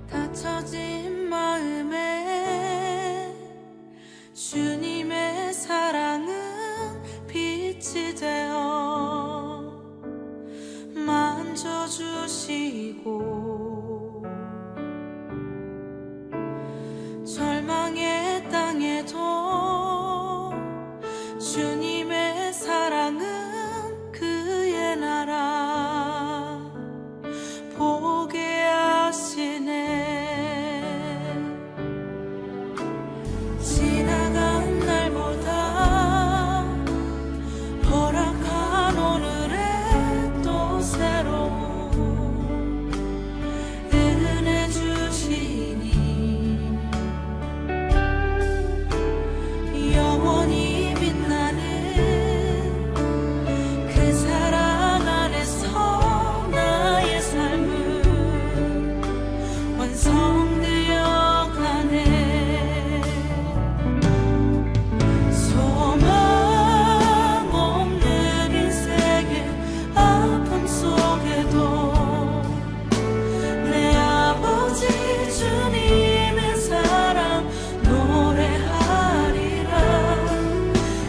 닫혀진 마음에 주님의 사랑은 빛이 되어 만져주시고, 절망의 땅에도 주님의 사랑은 그의 나라 보게 하시네. 지나간 날보다 허락한 오늘에 또 새로운 은혜 주시니 영원히 빛나는 그 사랑 안에서 나의 삶은 완성되어 가네. 소망 없는 인생의 아픔 속에도 내 아버지 주님의 사랑 노래하리라.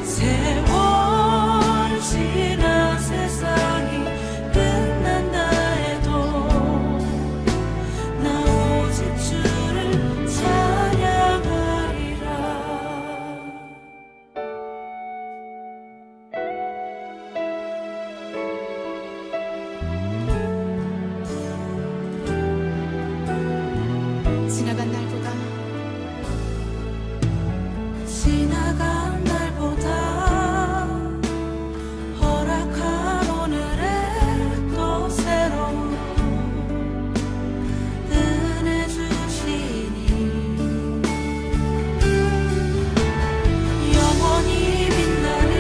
세월 지나 세상이 끝난다 해도 나 오직 주를 찬양하리라. 지나간 날보다 지나간 날보다 허락한 오늘에 또 새로운 은혜 주시니 영원히 빛나는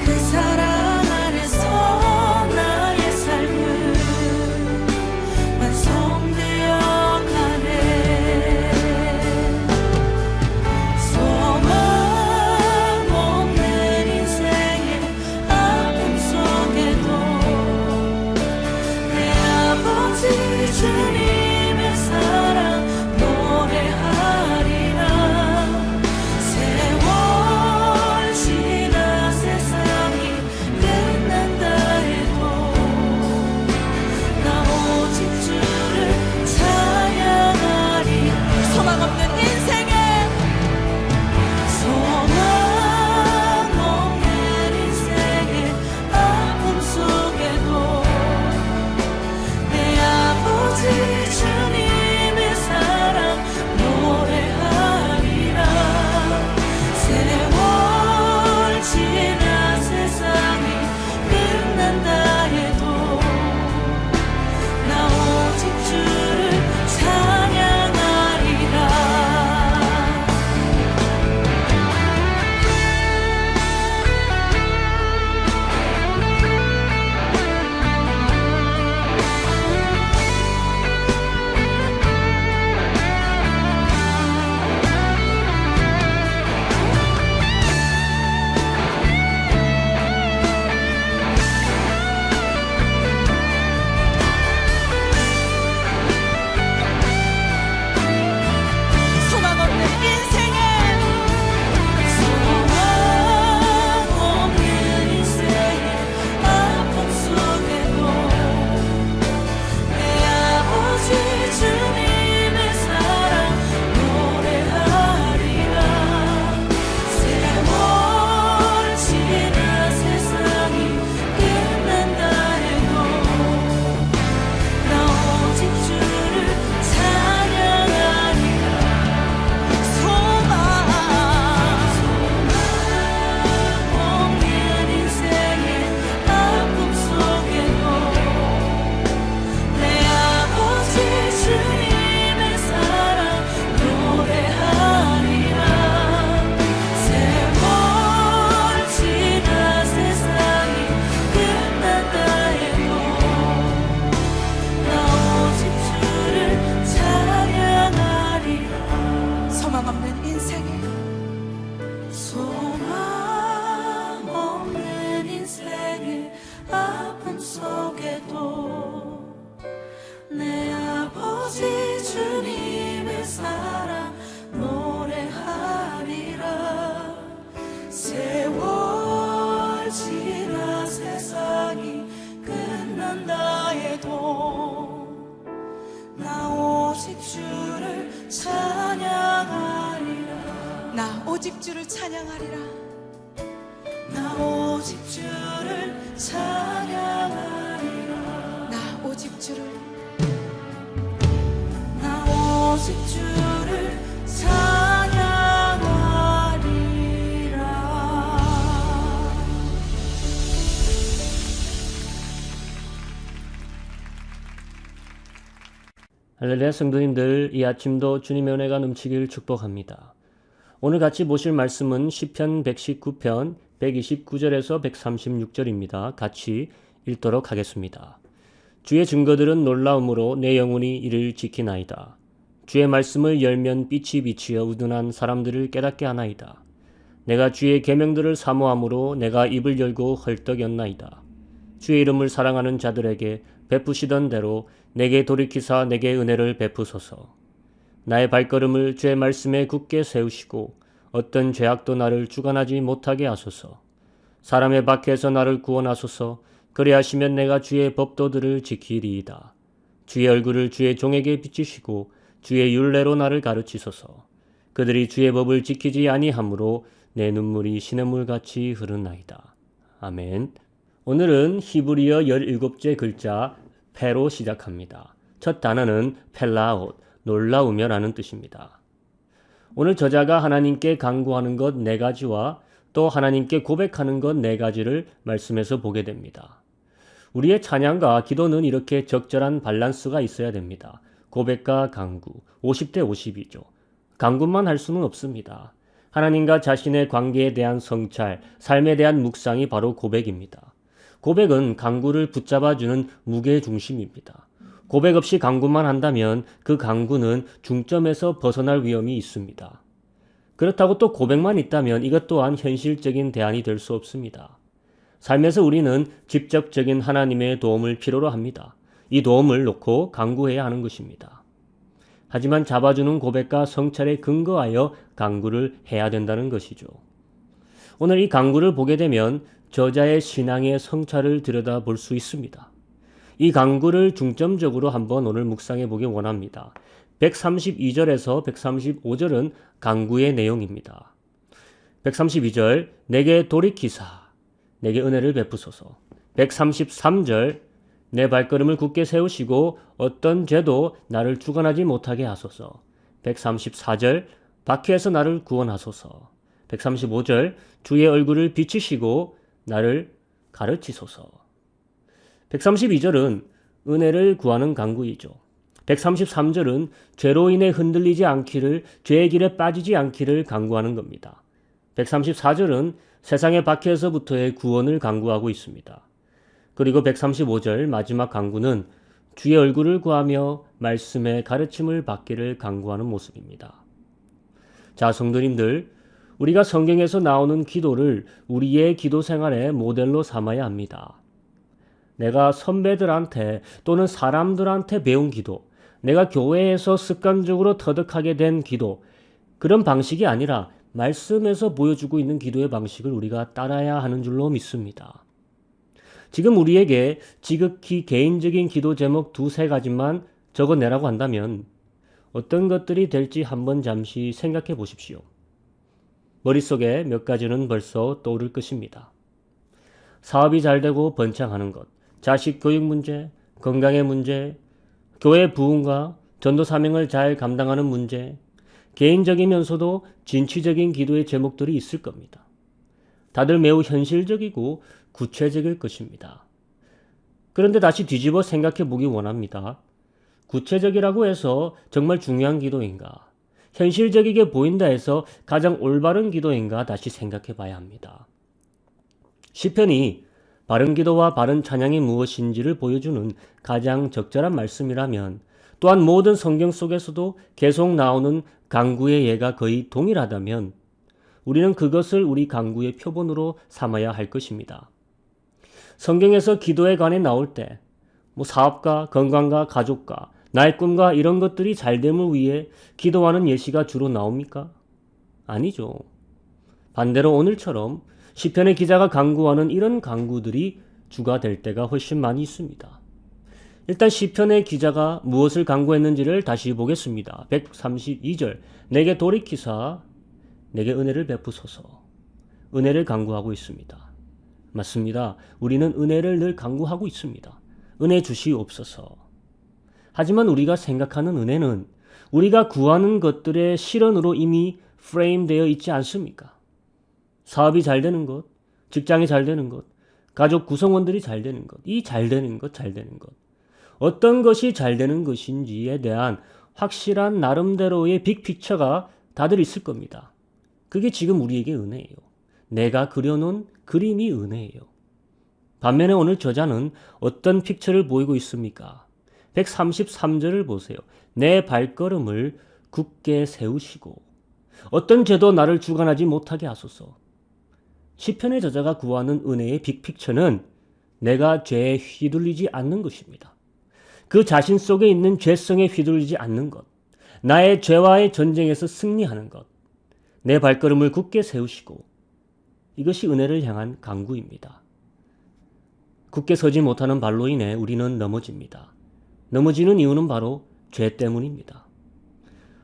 그 사랑 안에서 나의 삶은 완성되어 가네. 소망 없는 인생의 아픔 속에도 내 아버지 주님의 사랑 노래하리라. 세월 지나 세상이 끝난다 해도 나 오직 주를 찬양하리. 소망 없는 인생에 소망 없는 인생의 아픔 속에도 내 아버지 주님의 사랑 노래하리라. 세월 지나 세상이 끝난다 해도 나 오직 주를 찬양하리라. 주를 찬양하리라. 나 오직 주를 찬양하리라. 나 오직 주를 찬양하리라. 할렐루야. 성도님들, 이 아침도 주님의 은혜가 넘치길 축복합니다. 오늘 같이 보실 말씀은 시편 119편 129절에서 136절입니다. 같이 읽도록 하겠습니다. 주의 증거들은 놀라움으로 내 영혼이 이를 지키나이다. 주의 말씀을 열면 빛이 비치어 우둔한 사람들을 깨닫게 하나이다. 내가 주의 계명들을 사모함으로 내가 입을 열고 헐떡였나이다. 주의 이름을 사랑하는 자들에게 베푸시던 대로 내게 돌이키사 내게 은혜를 베푸소서. 나의 발걸음을 주의 말씀에 굳게 세우시고 어떤 죄악도 나를 주관하지 못하게 하소서. 사람의 박해에서 나를 구원하소서. 그리하시면 내가 주의 법도들을 지키리이다. 주의 얼굴을 주의 종에게 비치시고 주의 율례로 나를 가르치소서. 그들이 주의 법을 지키지 아니하므로 내 눈물이 시냇물같이 흐르나이다. 아멘. 오늘은 히브리어 17째 글자 페로 시작합니다. 첫 단어는 펠라옷, 놀라우며라는 뜻입니다. 오늘 저자가 하나님께 간구하는 것 4가지와 또 하나님께 고백하는 것 4가지를 말씀에서 보게 됩니다. 우리의 찬양과 기도는 이렇게 적절한 밸런스가 있어야 됩니다. 고백과 간구, 50대 50이죠. 간구만 할 수는 없습니다. 하나님과 자신의 관계에 대한 성찰, 삶에 대한 묵상이 바로 고백입니다. 고백은 간구를 붙잡아주는 무게중심입니다. 고백 없이 간구만 한다면 그 간구는 중점에서 벗어날 위험이 있습니다. 그렇다고 또 고백만 있다면 이것 또한 현실적인 대안이 될 수 없습니다. 삶에서 우리는 직접적인 하나님의 도움을 필요로 합니다. 이 도움을 놓고 간구해야 하는 것입니다. 하지만 잡아주는 고백과 성찰에 근거하여 간구를 해야 된다는 것이죠. 오늘 이 간구를 보게 되면 저자의 신앙의 성찰을 들여다볼 수 있습니다. 이 간구를 중점적으로 한번 오늘 묵상해 보기 원합니다. 132절에서 135절은 간구의 내용입니다. 132절, 내게 돌이키사 내게 은혜를 베푸소서. 133절, 내 발걸음을 굳게 세우시고 어떤 죄도 나를 주관하지 못하게 하소서. 134절, 박해에서 나를 구원하소서. 135절, 주의 얼굴을 비치시고 나를 가르치소서. 132절은 은혜를 구하는 간구이죠. 133절은 죄로 인해 흔들리지 않기를, 죄의 길에 빠지지 않기를 간구하는 겁니다. 134절은 세상의 박해에서부터의 구원을 간구하고 있습니다. 그리고 135절 마지막 간구는 주의 얼굴을 구하며 말씀의 가르침을 받기를 간구하는 모습입니다. 자, 성도님들, 우리가 성경에서 나오는 기도를 우리의 기도 생활의 모델로 삼아야 합니다. 내가 선배들한테 또는 사람들한테 배운 기도, 내가 교회에서 습관적으로 터득하게 된 기도, 그런 방식이 아니라 말씀에서 보여주고 있는 기도의 방식을 우리가 따라야 하는 줄로 믿습니다. 지금 우리에게 지극히 개인적인 기도 제목 2-3가지만 적어내라고 한다면 어떤 것들이 될지 한번 잠시 생각해 보십시오. 머릿속에 몇 가지는 벌써 떠오를 것입니다. 사업이 잘 되고 번창하는 것, 자식 교육 문제, 건강의 문제, 교회 부흥과 전도 사명을 잘 감당하는 문제, 개인적이면서도 진취적인 기도의 제목들이 있을 겁니다. 다들 매우 현실적이고 구체적일 것입니다. 그런데 다시 뒤집어 생각해 보기 원합니다. 구체적이라고 해서 정말 중요한 기도인가? 현실적이게 보인다 해서 가장 올바른 기도인가? 다시 생각해 봐야 합니다. 시편이 바른 기도와 바른 찬양이 무엇인지를 보여주는 가장 적절한 말씀이라면, 또한 모든 성경 속에서도 계속 나오는 간구의 예가 거의 동일하다면 우리는 그것을 우리 간구의 표본으로 삼아야 할 것입니다. 성경에서 기도에 관해 나올 때 사업과 건강과 가족과 나의 꿈과 이런 것들이 잘됨을 위해 기도하는 예시가 주로 나옵니까? 아니죠. 반대로 오늘처럼 시편의 기자가 간구하는 이런 간구들이 주가 될 때가 훨씬 많이 있습니다. 일단 시편의 기자가 무엇을 간구했는지를 다시 보겠습니다. 132절, 내게 돌이키사 내게 은혜를 베푸소서. 은혜를 간구하고 있습니다. 맞습니다. 우리는 은혜를 늘 간구하고 있습니다. 은혜 주시옵소서. 하지만 우리가 생각하는 은혜는 우리가 구하는 것들의 실현으로 이미 프레임되어 있지 않습니까? 사업이 잘 되는 것, 직장이 잘 되는 것, 가족 구성원들이 잘 되는 것, 이 잘 되는 것, 잘 되는 것. 어떤 것이 잘 되는 것인지에 대한 확실한 나름대로의 빅피처가 다들 있을 겁니다. 그게 지금 우리에게 은혜예요. 내가 그려놓은 그림이 은혜예요. 반면에 오늘 저자는 어떤 픽처를 보이고 있습니까? 133절을 보세요. 내 발걸음을 굳게 세우시고 어떤 죄도 나를 주관하지 못하게 하소서. 시편의 저자가 구하는 은혜의 빅픽처는 내가 죄에 휘둘리지 않는 것입니다. 그 자신 속에 있는 죄성에 휘둘리지 않는 것, 나의 죄와의 전쟁에서 승리하는 것, 내 발걸음을 굳게 세우시고 이것이 은혜를 향한 간구입니다. 굳게 서지 못하는 발로 인해 우리는 넘어집니다. 넘어지는 이유는 바로 죄 때문입니다.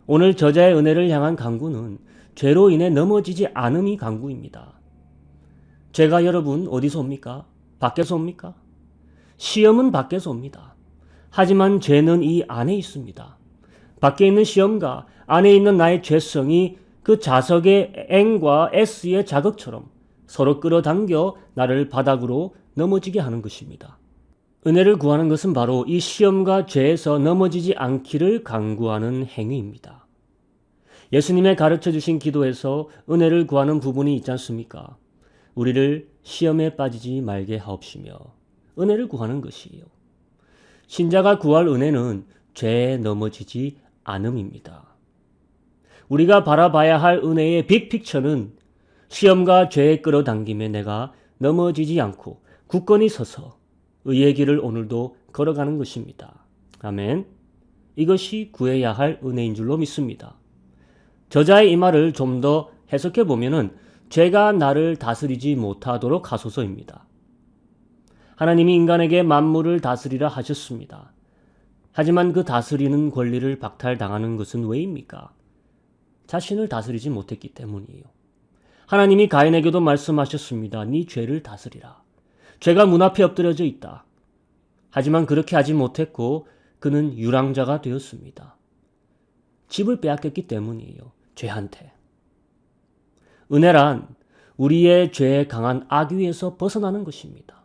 오늘 저자의 은혜를 향한 간구는 죄로 인해 넘어지지 않음이 간구입니다. 죄가 여러분 어디서 옵니까? 밖에서 옵니까? 시험은 밖에서 옵니다. 하지만 죄는 이 안에 있습니다. 밖에 있는 시험과 안에 있는 나의 죄성이 그 자석의 N과 S의 자극처럼 서로 끌어당겨 나를 바닥으로 넘어지게 하는 것입니다. 은혜를 구하는 것은 바로 이 시험과 죄에서 넘어지지 않기를 간구하는 행위입니다. 예수님의 가르쳐 주신 기도에서 은혜를 구하는 부분이 있지 않습니까? 우리를 시험에 빠지지 말게 하옵시며 은혜를 구하는 것이에요. 신자가 구할 은혜는 죄에 넘어지지 않음입니다. 우리가 바라봐야 할 은혜의 빅픽처는 시험과 죄에 끌어당김에 내가 넘어지지 않고 굳건히 서서 의의 길을 오늘도 걸어가는 것입니다. 아멘. 이것이 구해야 할 은혜인 줄로 믿습니다. 저자의 이 말을 좀 더 해석해 보면은 죄가 나를 다스리지 못하도록 하소서입니다. 하나님이 인간에게 만물을 다스리라 하셨습니다. 하지만 그 다스리는 권리를 박탈당하는 것은 왜입니까? 자신을 다스리지 못했기 때문이에요. 하나님이 가인에게도 말씀하셨습니다. 네 죄를 다스리라. 죄가 문 앞에 엎드려져 있다. 하지만 그렇게 하지 못했고 그는 유랑자가 되었습니다. 집을 빼앗겼기 때문이에요. 죄한테. 은혜란 우리의 죄에 강한 악위에서 벗어나는 것입니다.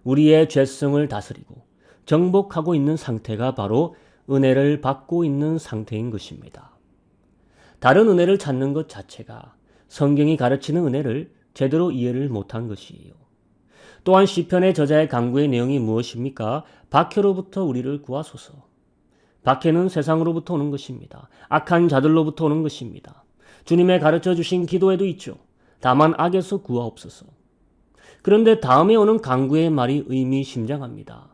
우리의 죄성을 다스리고 정복하고 있는 상태가 바로 은혜를 받고 있는 상태인 것입니다. 다른 은혜를 찾는 것 자체가 성경이 가르치는 은혜를 제대로 이해를 못한 것이에요. 또한 시편의 저자의 간구의 내용이 무엇입니까? 박해로부터 우리를 구하소서. 박해는 세상으로부터 오는 것입니다. 악한 자들로부터 오는 것입니다. 주님의 가르쳐 주신 기도에도 있죠. 다만 악에서 구하옵소서. 그런데 다음에 오는 간구의 말이 의미심장합니다.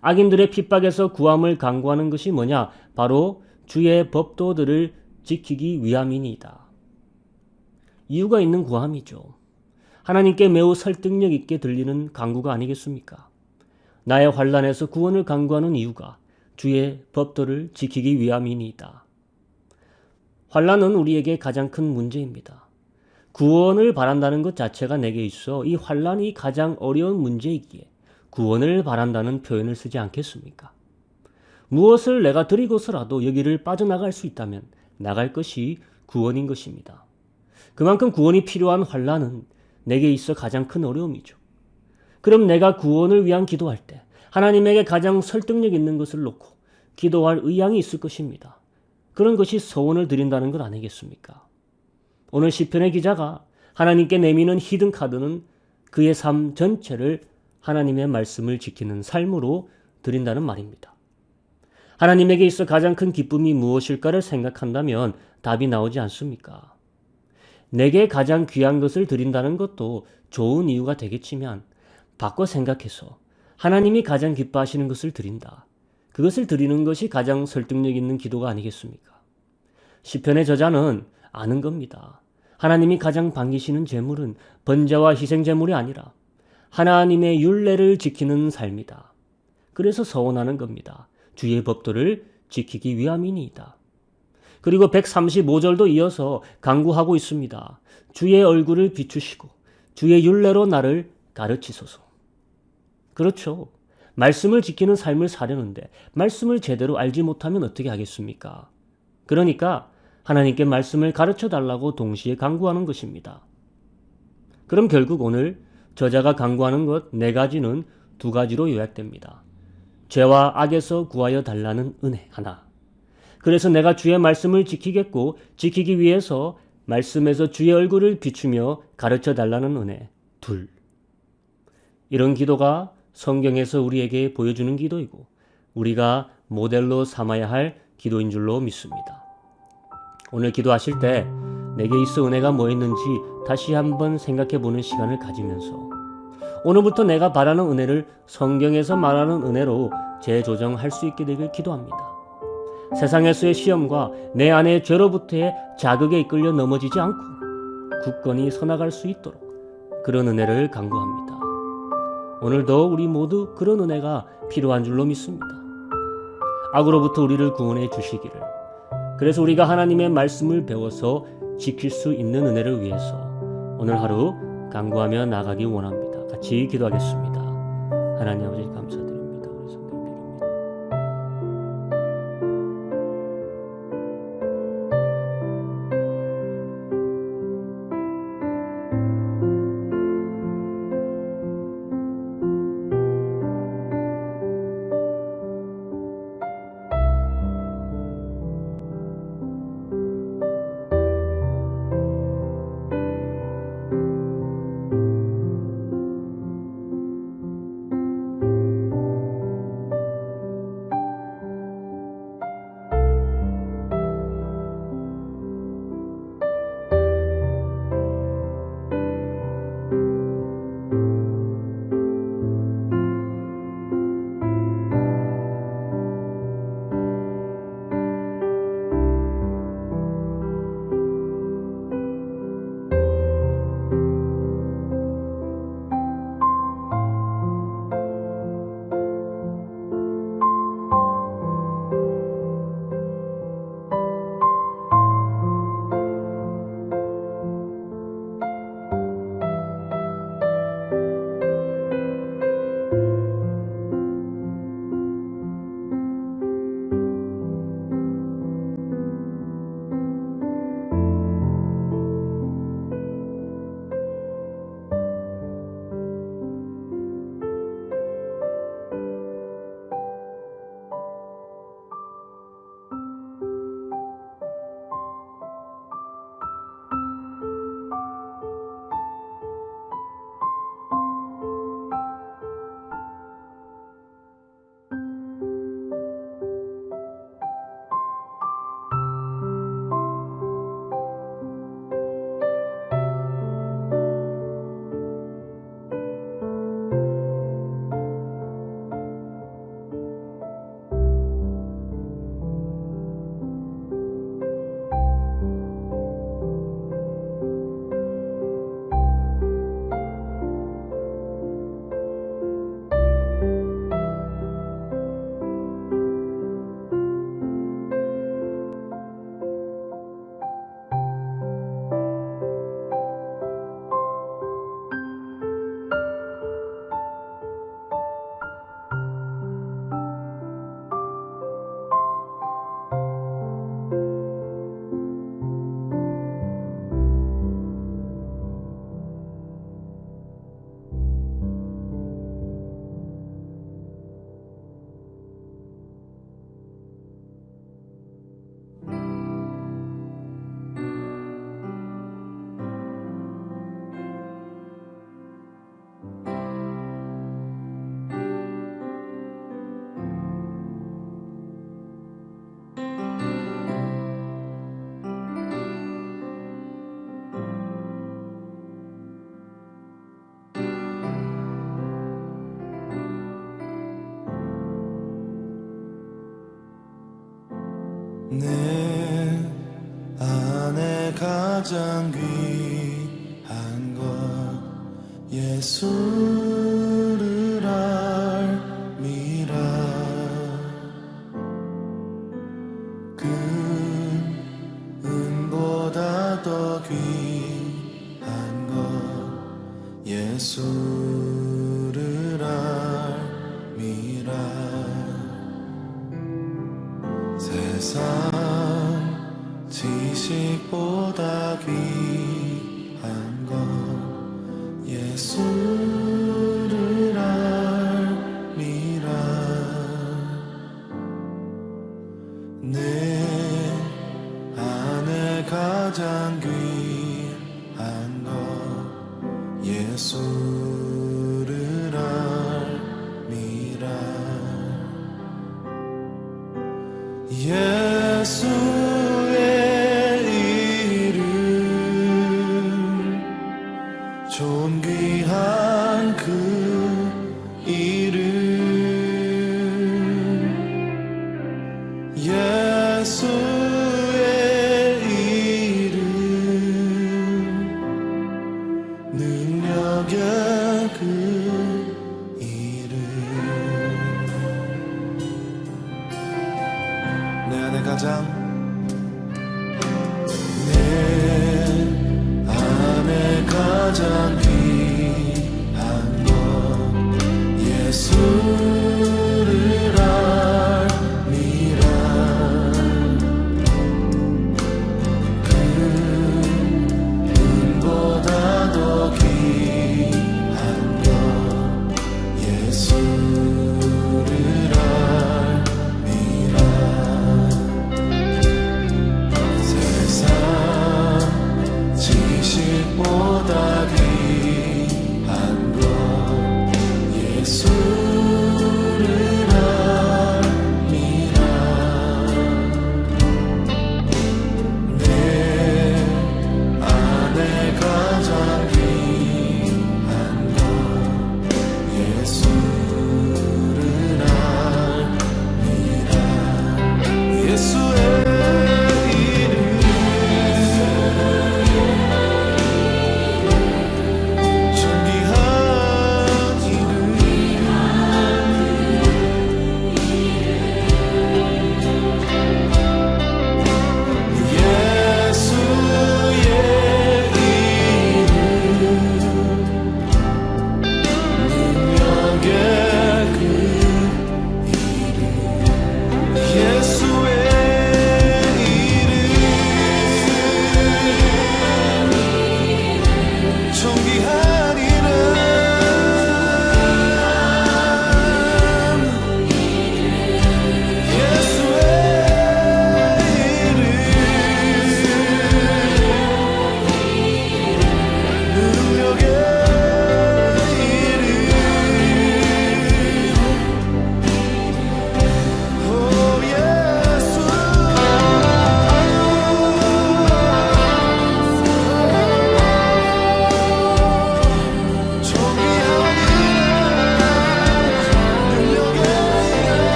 악인들의 핍박에서 구함을 간구하는 것이 뭐냐? 바로 주의 법도들을 지키기 위함이니이다. 이유가 있는 구함이죠. 하나님께 매우 설득력 있게 들리는 간구가 아니겠습니까? 나의 환난에서 구원을 간구하는 이유가 주의 법도를 지키기 위함이니이다. 환난은 우리에게 가장 큰 문제입니다. 구원을 바란다는 것 자체가 내게 있어 이 환난이 가장 어려운 문제이기에 구원을 바란다는 표현을 쓰지 않겠습니까? 무엇을 내가 드리고서라도 여기를 빠져나갈 수 있다면 나갈 것이 구원인 것입니다. 그만큼 구원이 필요한 환난은 내게 있어 가장 큰 어려움이죠. 그럼 내가 구원을 위한 기도할 때 하나님에게 가장 설득력 있는 것을 놓고 기도할 의향이 있을 것입니다. 그런 것이 소원을 드린다는 것 아니겠습니까? 오늘 시편의 기자가 하나님께 내미는 히든 카드는 그의 삶 전체를 하나님의 말씀을 지키는 삶으로 드린다는 말입니다. 하나님에게 있어 가장 큰 기쁨이 무엇일까를 생각한다면 답이 나오지 않습니까? 내게 가장 귀한 것을 드린다는 것도 좋은 이유가 되겠지만 바꿔 생각해서 하나님이 가장 기뻐하시는 것을 드린다. 그것을 드리는 것이 가장 설득력 있는 기도가 아니겠습니까? 시편의 저자는 아는 겁니다. 하나님이 가장 반기시는 제물은 번제와 희생 제물이 아니라 하나님의 율례를 지키는 삶이다. 그래서 서원하는 겁니다. 주의 법도를 지키기 위함이니이다. 그리고 135절도 이어서 강구하고 있습니다. 주의 얼굴을 비추시고 주의 율례로 나를 가르치소서. 그렇죠. 말씀을 지키는 삶을 사려는데 말씀을 제대로 알지 못하면 어떻게 하겠습니까? 그러니까 하나님께 말씀을 가르쳐 달라고 동시에 강구하는 것입니다. 그럼 결국 오늘 저자가 강구하는 것 4가지는 2가지로 요약됩니다. 죄와 악에서 구하여 달라는 은혜 하나. 그래서 내가 주의 말씀을 지키겠고 지키기 위해서 말씀에서 주의 얼굴을 비추며 가르쳐 달라는 은혜 2. 이런 기도가 성경에서 우리에게 보여주는 기도이고 우리가 모델로 삼아야 할 기도인 줄로 믿습니다. 오늘 기도하실 때 내게 있어 은혜가 뭐였는지 다시 한번 생각해 보는 시간을 가지면서 오늘부터 내가 바라는 은혜를 성경에서 말하는 은혜로 재조정할 수 있게 되길 기도합니다. 세상에서의 시험과 내 안의 죄로부터의 자극에 이끌려 넘어지지 않고 굳건히 서나갈 수 있도록 그런 은혜를 간구합니다. 오늘도 우리 모두 그런 은혜가 필요한 줄로 믿습니다. 악으로부터 우리를 구원해 주시기를. 그래서 우리가 하나님의 말씀을 배워서 지킬 수 있는 은혜를 위해서 오늘 하루 간구하며 나가기 원합니다. 같이 기도하겠습니다. 하나님 아버지 감사드립니다. 우리 성도님 드립니다. 내 안에 가장 귀한 것 예수를 알미라. 그 세상 지식보다 귀한 것 예수를 알미라. 내 안에 가장 귀한 것 예수를 알미라. 예수의 이름 존귀한 그 이름 예수의 이름 능력의 그 이름 내 안에 가장